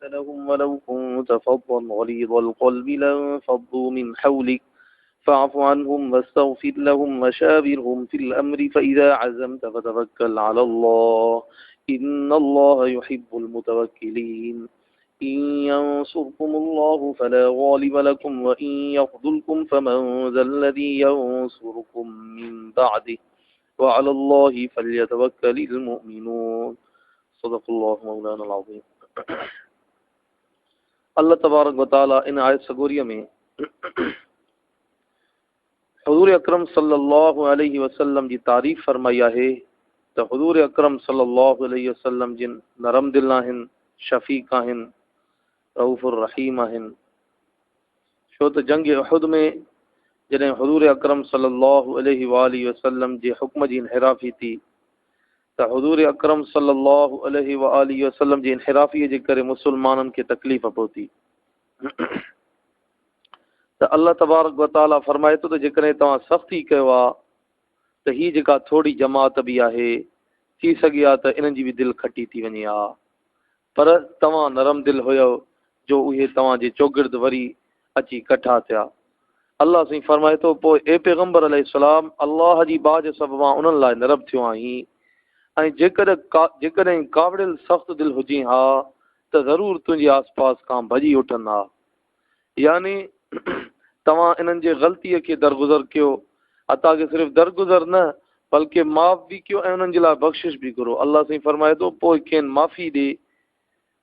لهم ولو كنت فظا غليظ القلب لانفضوا من حولك فاعف عنهم واستغفر لهم وشاورهم في الأمر فإذا عزمت فتوكل على الله إن الله يحب المتوكلين إن ينصركم الله فلا غالب لكم وإن يخذلكم فمن ذا الذي ينصركم من بعده وعلى الله فليتوكل المؤمنون صدق الله مولانا العظيم. अल्लाह तबारक व तआला इन आयत सगोरीअ में हुजूर अकरम सल्लल्लाहु अलैहि वसल्लम जी तारीफ़ फरमाई आहे त हुजूर अकरम सल्लल्लाहु अलैहि वसल्लम जिन नरम दिल आहिनि, शफ़ीक़ आहिनि, रऊफ़ुर रहीम आहिनि। छो त जंग उहद में जॾहिं हुजूर अकरम सल्लल्लाहु अलैहि वसल्लम जे हुक्म जी इनहिराफ़ी थी त हुजूर अकरम सल्लल्लाहु अलैहि वसल्लम जी इनहिराफ़ीअ जे करे मुसलमाननि खे तकलीफ़ पहुती त अल्लाह तबारक व तआला फरमाए थो त जेकॾहिं तव्हां सख़्ती कयो आहे त हीअ जेका थोरी जमात बि आहे थी सघे आहे त इन्हनि जी बि दिलि खटी थी वञे हा, पर तव्हां नरम दिलि हुयो जो उहे तव्हांजे चौगिर्द वरी अची कठा थिया। अल्लाह साईं फरमाए थो पोइ ए पैगंबर अलैहिस्सलाम अल्लाह जी बाज सबबु मां उन्हनि लाइ नरम थियो आहीं ऐं जेकॾहिं कावड़ियल सख़्त दिलि हुजे हा त ज़रूरु तुंहिंजे आस पास खां भॼी उठंदा। यानी तव्हां इन्हनि जे ग़लतीअ खे दरगुज़र कयो, अता के सिर्फ़ु दरगुज़र न बल्कि माफ़ बि कयो ऐं उन्हनि जे लाइ बख़्शिश बि करो। अल्लाह साईं फरमाए थो पोइ खेनि माफ़ी ॾे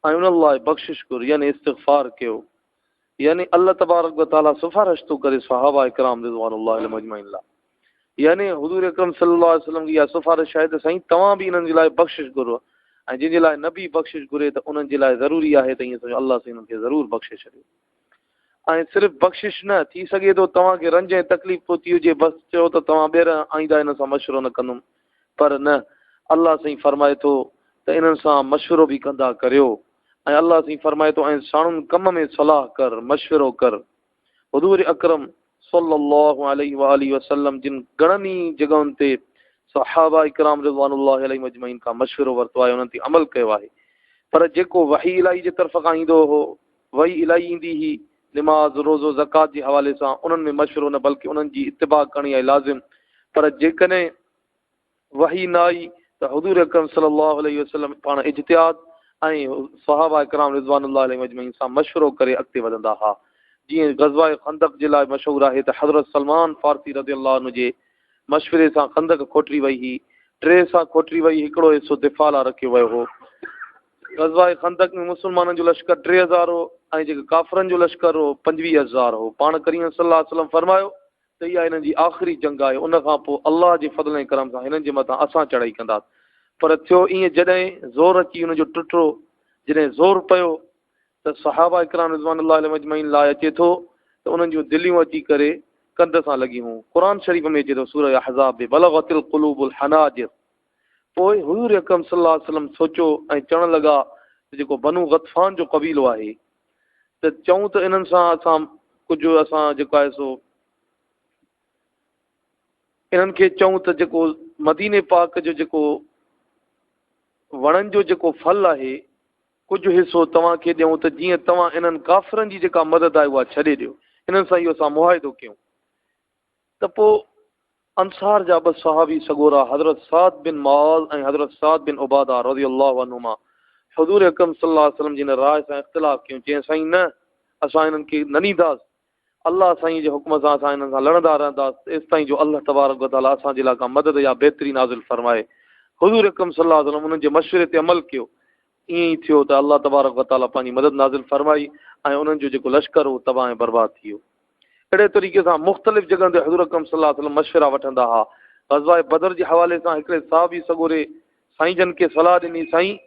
ऐं उन्हनि लाइ बख़्शिश करो, यानी इस्तिग़फ़ार कयो। यानी अल्लाह तबारक व तआला सिफ़ारिश थो करे सहाबा इकराम रिज़वानुल्लाह अलैहिम अजमईन लाइ। यानी हुजूर अकरम सल्लल्लाहु अलैहि वसल्लम जी इहा सिफ़ारिश आहे त साईं तव्हां बि इन्हनि जे लाइ बख़्शिश घुरो ऐं जंहिंजे लाइ नबी बख़्शिश घुरे त उन्हनि जे लाइ ज़रूरी आहे त ईअं सम्झो अल्लाह साईं उन्हनि खे ज़रूरु बख़्शे छॾियो। ऐं सिर्फ़ु बख़्शिश न थी सघे थो तव्हांखे रंज ऐं तकलीफ़ पहुती हुजे बसि चयो त तव्हां ॿीहर आईंदा हिन सां मशवरो न कंदुमि, पर न, अल्लाह साईं फरमाए थो त इन्हनि सां मशवरो बि कंदा करियो ऐं अल्लाह साईं फरमाए थो ऐं साणुनि कम में सलाह कर, मशवरो कर। हुजूर अकरम सल्लल्लाहु अलैहि वसल्लम जिन घणनि ई जॻहुनि ते सहाबा इकराम रिज़वानुल्लाह अलैहिम अजमईन खां मशवरो वरितो आहे, उन्हनि ते अमल कयो आहे। पर जेको वही इलाही जे तरफ़ खां ईंदो हो, वही इलाही ईंदी ही निमाज़ रोज़ो ज़कात जे हवाले सां, उन्हनि में मशवरो न बल्कि उन्हनि जी इत्तिबा करणी आहे लाज़िम। पर जेकॾहिं वही न आई त हुजूर अकरम सल्लल्लाहु अलैहि वसल्लम पाण इज्तिहाद ऐं सहाबा इकराम रिज़वानुल्लाह अलैहिम अजमईन सां मशवरो करे अॻिते वधंदा हा। जीअं ग़ज़वा खंदक जे लाइ मशहूरु आहे त हज़रत सलमान फारसी रज़ियल्लाहु अन्हु जे मशवरे सां खंदक खोटरी वई हुई, 3 सां खोटरी वई, हिकिड़ो हिसो दिफ़ा लाइ रखियो वियो हो। ग़ज़वा खंदक में मुसलमाननि जो लश्कर 3000 हो ऐं जेके काफ़रनि जो लश्कर हो 25000 हो। पाण करीम सल्लल्लाहु अलैहि वसल्लम फरमायो त इहा हिननि जी आख़िरी जंग आहे, उन खां पोइ अल्लाह जे फज़ल ऐं करम सां हिननि जे मथां असां चढ़ाई कंदासीं। पर थियो ईअं जॾहिं ज़ोर अची हुनजो टुटो, जॾहिं ज़ोर पियो त सहाबा इकराम रिज़वानुल्लाह अलैहिम अजमईन लाइ अचे थो त उन्हनि जूं दिलियूं अची करे कंध सां लॻी हुयूं। क़ुर शरीफ़ में अचे थो सूरह अहज़ाब में बलगतिल क़ुलूबुल हनाजिर। पोइ हुजूर अकरम सल्लल्लाहु अलैहि वसल्लम सोचियो ऐं चवण लॻा त जेको बनु गतफ़ान जो क़बीलो आहे त चऊं त इन्हनि सां असां कुझु असां जेको आहे सो इन्हनि खे चऊं त जेको मदीने पाक जो जेको वणनि जो जेको फल आहे कुझु हिसो तव्हांखे ॾियूं त जीअं तव्हां इन्हनि काफ़िरनि जी जेका मदद आहे उहा छॾे ॾियो, इन्हनि सां इहो असां मुआहिदो कयूं। त पोइ अंसार जा 2 सहाबी सगोरा हज़रत साद बिन माल ऐं हज़रत साद बिन उबादा रज़ियल्लाहु अन्हुमा हुजूर अकरम सल्लल्लाहु अलैहि वसल्लम जी राय सां इख़्तिलाफ़ कयूं, चई साईं न, असां इन्हनि खे न नींदासीं, अल्लाह साईं जे हुक्म सां असां इन्हनि सां लड़ंदा रहंदासीं एसि ताईं जो अल्लाह तबारक व तआला असांजे लाइ का मदद या बहितरी नाज़िल फरमाए। हुजूर अकरम सल्लल्लाहु अलैहि वसल्लम उन्हनि जे मशवरे ते अमल कयो। ईअं ई थियो त अल्लाह तबारक व तआला पंहिंजी मदद नाज़िल फरमाई ऐं उन्हनि जो जेको लश्कर हो तबाह ऐं बर्बाद थी वियो। अहिड़े तरीक़े सां मुख़्तलिफ़ जॻहनि ते हुजूर अकरम सल्लल्लाहु अलैहि वसल्लम मशवरा वठंदा हुआ। ग़ज़वा बदर जे हवाले सां हिकिड़े सहाबी सगोरे साईं जन खे सलाह ॾिनी, साईं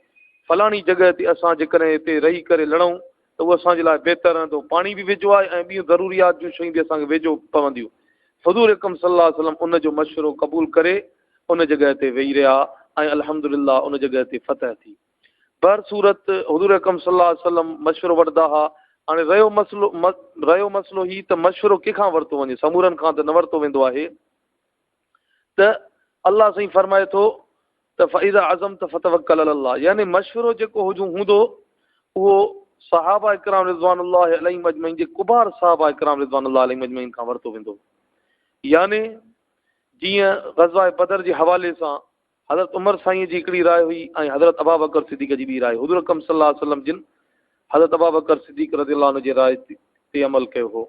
फलाणी जॻह ते असां जेकॾहिं हिते रही करे लड़ूं त उहो असांजे लाइ बहितर रहंदो, पाणी बि वेझो आहे ऐं ॿियूं ज़रूरियात जूं शयूं बि असांखे वेझो पवंदियूं। हुजूर अकरम सल्लल्लाहु अलैहि वसल्लम उन जो मशवरो क़बूल करे उन जॻह ते वेही रहिया ऐं अल्हम्दुलिल्लाह उन जॻह ते फतह थी। बर सूरत हुजूर अकरम सल्लल्लाहु अलैहि वसल्लम मशवरो वठंदा हुआ। हाणे रहियो मसलो ही त मशवरो कंहिंखां वरितो वञे, समूरनि खां त न वरितो वेंदो आहे। त अल्लाह साईं फरमाए थो त फ़इज़ा अज़म त फतवक्कल अलाह, यानी मशवरो जेको हूंदो उहो सहाबा इकराम रिज़वानुल्लाहि अलैहिम अजमईन जे कुबार सहाबा इकराम रिज़वानुल्लाहि अलैहिम अजमईन खां वरितो वेंदो। यानी जीअं ग़ज़वा बदर जे हवाले सां हज़रत उमर साईं जी हिकिड़ी राय हुई ऐं हज़रत अबू बकर सिद्दीक़ जी ॿी राय। हुज़ूर अकरम सल्लल्लाहु अलैहि वसल्लम जिन हज़रत अबू बकर सिद्दीक़ रज़ियल्लाहु अन्हु जे राय ते अमल कयो हो।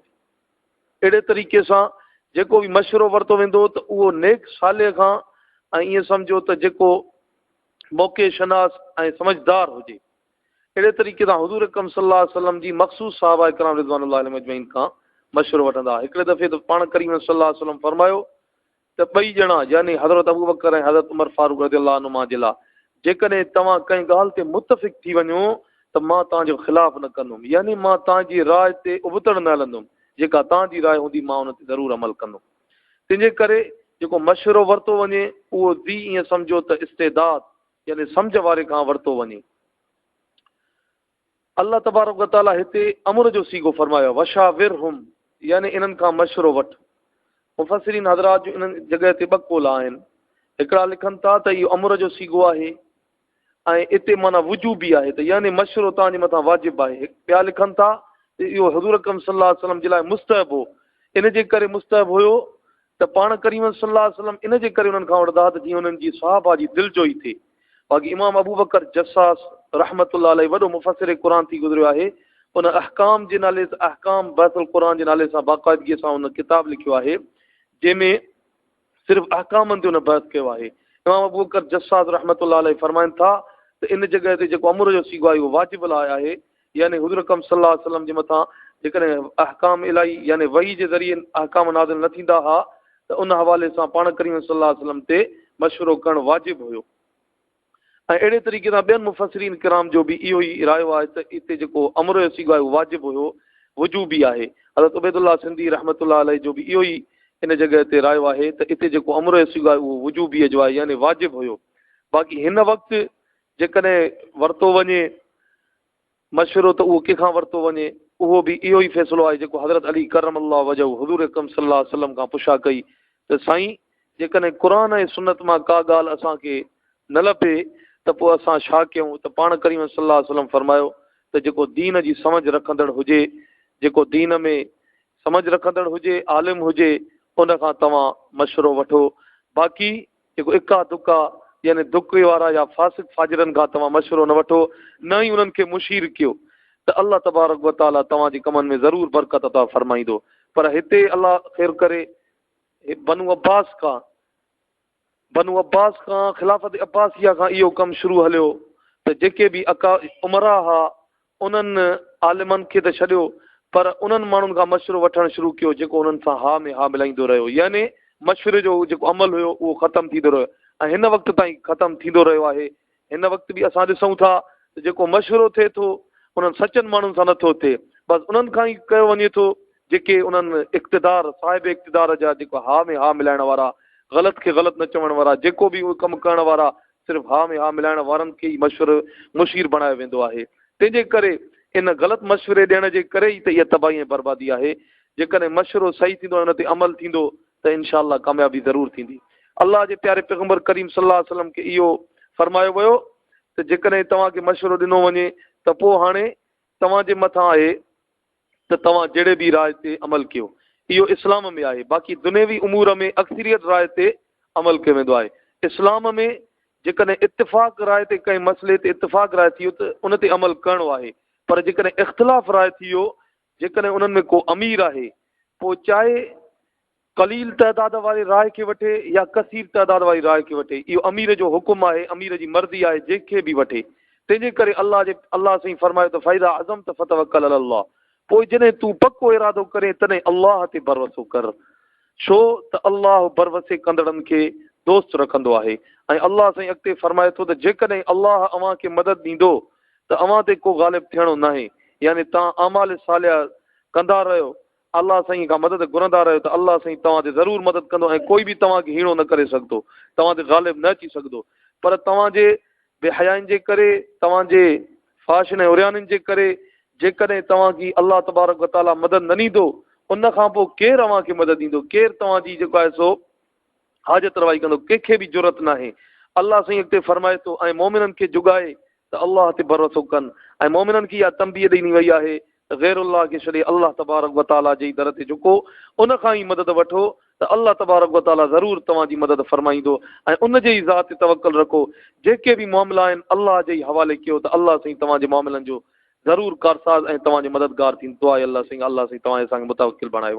अहिड़े तरीक़े सां जेको बि मशवरो वरितो वेंदो त उहो नेक साले खां ऐं ईअं सम्झो त जेको मौक़े शनास ऐं समझदार हुजे। अहिड़े तरीक़े सां हुज़ूर अकरम सल्लल्लाहु अलैहि वसल्लम जी मख़सूस सहाबा इकराम रिज़वानुल्लाहि अलैहिम अजमईन खां मशवरो वठंदा। हिकिड़े दफ़े त पाण करीम सल्लल्लाहु अलैहि वसल्लम फरमायो त ॿई ॼणा यानी हज़रत अबू बकर ऐं हज़रत उमर फारूक रज़ियल्लाहु अन्हुमा जे लाइ जेकॾहिं तव्हां कंहिं ॻाल्हि ते मुतफ़िक़ थी वञो त मां तव्हांजो ख़िलाफ़ु न कंदुमि, यानी मां तव्हांजी राय ते उबतड़ न हलंदुमि। जेका तव्हांजी राय हूंदी मां उन ते ज़रूरु अमल कंदुमि। तंहिंजे करे जेको मशवरो वरितो वञे उहो दी ईअं सम्झो त इस्तेदाद यानी सम्झ वारे खां वरितो वञे। अल्लाह तबारक व तआला हिते अमर जो सीगो फरमायो वशाविरहुम, यानी इन्हनि खां मशवरो वठ। मुफ़सिरीन हज़रात जो इन्हनि जॻह ते ॿ कौल आहिनि। हिकिड़ा लिखनि था त इहो अमर जो सीगो आहे ऐं इते माना वुजूबी आहे, त यानी मशवरो तव्हांजे मथां वाजिबु आहे। ॿिया लिखनि था त इहो हुज़ूर अकरम सल्लल्लाहु अलैहि वसल्लम जे लाइ मुस्तहब हो, इन जे करे मुस्तहब हुयो त पाण करीम सल्लल्लाहु अलैहि वसल्लम इन जे करे उन्हनि खां वठंदा त जीअं उन्हनि जी सहाबा जी दिलि जो ई थिए। बाक़ी इमाम अबू बकर जसास रहमतुल्लाह अलैहि वॾो मुफ़सिर क़ुरान थी गुज़रियो आहे। उन अहकाम जे नाले सां अहकाम बहसुल क़ुरान जे नाले सां बाक़ाइदगीअ सां उन किताब लिखियो आहे जंहिंमें सिर्फ़ु अहकामनि ते उन बहस कयो आहे। इमाम अबू बकर जसास रहमतुल्लाह अलैहि फरमाइनि था त इन जॻह ते जेको अमर जो सीगो आहे उहो वाजिबु आहे, यानी हुज़ूर अकरम सल्लल्लाहु अलैहि वसल्लम जे मथां जेकॾहिं अहकाम इलाही यानी वही जे ज़रिए अहकाम नाज़िल न थींदा हुआ त उन हवाले सां पाण करीम सल्लल्लाहु अलैहि वसल्लम ते मशवरो करणु वाजिबु हुयो। ऐं अहिड़े तरीक़े सां ॿियनि मुफ़सिरीन किराम जो बि इहो ई रायो आहे त हिते जेको अमर जो सीगो आहे उहो वाजिबु हुयो, वुजूबी आहे। हज़रत उबैदुल्लाह सिंधी रहमतुल्लाह अलैहि जो बि इहो ई इन जॻह ते रायो आहे त हिते जेको अमर जो सीगो आहे उहो वुजूबीअ जो आहे, यानी वाजिबु हुयो। बाक़ी हिन वक़्तु जेकॾहिं वरितो वञे मशवरो त उहो कंहिंखां वरितो वञे, उहो बि इहो ई फ़ैसिलो आहे जेको हज़रत अली करम अल्लाह वजहू हुज़ूर अकरम सल्लल्लाहु अलैहि वसल्लम खां पुछा कई त साईं जेकॾहिं क़ुरान ऐं सुन्नत मां का ॻाल्हि असांखे न लभे त पोइ असां छा कयूं, त पाण करीम सल्लल्लाहु अलैहि वसल्लम फरमायो त जेको दीन जी समझ रखंदड़ हुजे, जेको दीन में समझ रखंदड़ हुजे, आलिम हुजे, उन खां तव्हां मशवरो वठो। बाक़ी जेको इका दुका यानी दुके वारा या फासिक फाजिरनि खां तव्हां मशवरो न वठो, न ई उन्हनि खे मुशीर कयो, त अल्लाह तबारक व तआला तव्हांजे कमनि में ज़रूरु बरकत अता फरमाईंदो। पर हिते अल्लाह ख़ैर करे बनु अब्बास खां ख़िलाफ़त अब्बासिया खां इहो कमु शुरू हलियो त जेके बि उमरा हुआ उन्हनि आलिमनि खे त छॾियो पर उन्हनि माण्हुनि खां मशवरो वठणु शुरू कयो जेको उन्हनि सां हा में हा मिलाईंदो रहियो, यानी मशवरे जो जेको अमल हुयो उहो ख़तमु थींदो रहियो ऐं हिन वक़्त ताईं ख़तमु थींदो रहियो आहे। हिन वक़्तु बि असां ॾिसूं था त जेको मशवरो थिए थो उन्हनि सचनि माण्हुनि सां नथो थिए, बसि उन्हनि खां ई कयो वञे थो जेके उन्हनि इक़्तिदार साहिब इक़्तिदार जा जेको हा में हा मिलाइण वारा, ग़लति खे ग़लति न चवण वारा, जेको बि उहे कमु करण वारा सिर्फ़ु हा में हा मिलाइण वारनि खे ई मुशीर बणायो वेंदो आहे। तंहिंजे करे इन ग़लति मशवरे ॾियण जे करे ई त इहा तबाही ऐं बर्बादी आहे। जेकॾहिं मशवरो सही थींदो उन ते अमल थींदो त इनशा अल्लाह कामयाबी ज़रूरु थींदी। अल्लाह जे प्यारे पैगम्बर करीम सल्लल्लाहु अलैहि वसल्लम खे इहो फरमायो वियो त जेकॾहिं तव्हांखे मशवरो ॾिनो वञे त पोइ हाणे तव्हांजे मथां आहे त तव्हां जहिड़े बि राय ते अमल कयो। इहो इस्लाम में आहे। बाक़ी दुनियावी उमूर में अक्सरियत राय ते अमल कयो वेंदो आहे। इस्लाम में जेकॾहिं इत्तिफ़ाक़ राय ते कंहिं मसइले ते इत्तिफ़ाक़ राय थी वियो त उन ते अमल करिणो आहे, पर जेकॾहिं इख़्तिलाफ़ राय थी वियो, जेकॾहिं उन्हनि में को अमीर आहे पोइ चाहे कलील तइदाद वारी राय खे वठे या कसीर तइदाद वारी राय खे वठे, इहो अमीर जो हुकुम आहे, अमीर जी मर्ज़ी आहे, जंहिंखे बि वठे। तंहिंजे करे अल्लाह साईं फरमायो त फ़ाइदा आज़म त फतवक्कल अल्लाह, पोइ जॾहिं तूं पको इरादो करे तॾहिं अल्लाह ते भरोसो कर, छो त अल्लाह भरवसे कंदड़नि खे दोस्त रखंदो आहे। ऐं अल्लाह साईं अॻिते फरमाए थो त जेकॾहिं अल्लाह अव्हां खे मदद ॾींदो त अव्हां ते को ग़ालिब थियणो न आहे, यानी तव्हां आमाल सालिया कंदा रहियो, अल्लाह साईं खां मदद घुरंदा रहियो त अल्लाह साईं तव्हां ते ज़रूरु मदद कंदो ऐं कोई बि तव्हांखे हीणो न करे सघंदो, तव्हां ते ग़ालिब न अची सघंदो। पर तव्हांजे बेहयाइनि जे करे, तव्हांजे फाशन ऐं उरियाननि जे करे जेकॾहिं तव्हांजी अल्लाह तबारक व तआला मदद न ॾींदो, उन खां पोइ केरु अव्हांखे मदद ॾींदो, केरु तव्हांजी जेको आहे सो हाजत रवाई कंदो, कंहिंखे बि ज़रूरत न आहे। अल्लाह साईं अॻिते फरमाए थो ऐं मोमिननि खे जुगाए त अल्लाह ते भरोसो कनि ऐं मोमिननि खे इहा तंबीह ॾिनी वई आहे त ग़ैरुल्लाह खे छॾे अल्लाह तबारक व ताला जे दर ते झुको, उन खां ई मदद वठो त अल्लाह तबारक व ताला ज़रूरु तव्हांजी मदद फरमाईंदो। ऐं उन जे ई ज़ात ते तवक्कुल रखो। जेके बि मामला आहिनि अल्लाह जे ई हवाले कयो त अल्लाह साईं तव्हांजे मामलनि जो ज़रूरु कारसाज़ ऐं तव्हांजो मददगार थींदो आहे। अल्लाह साईं तव्हां असांखे मुतवक्किल बणायो।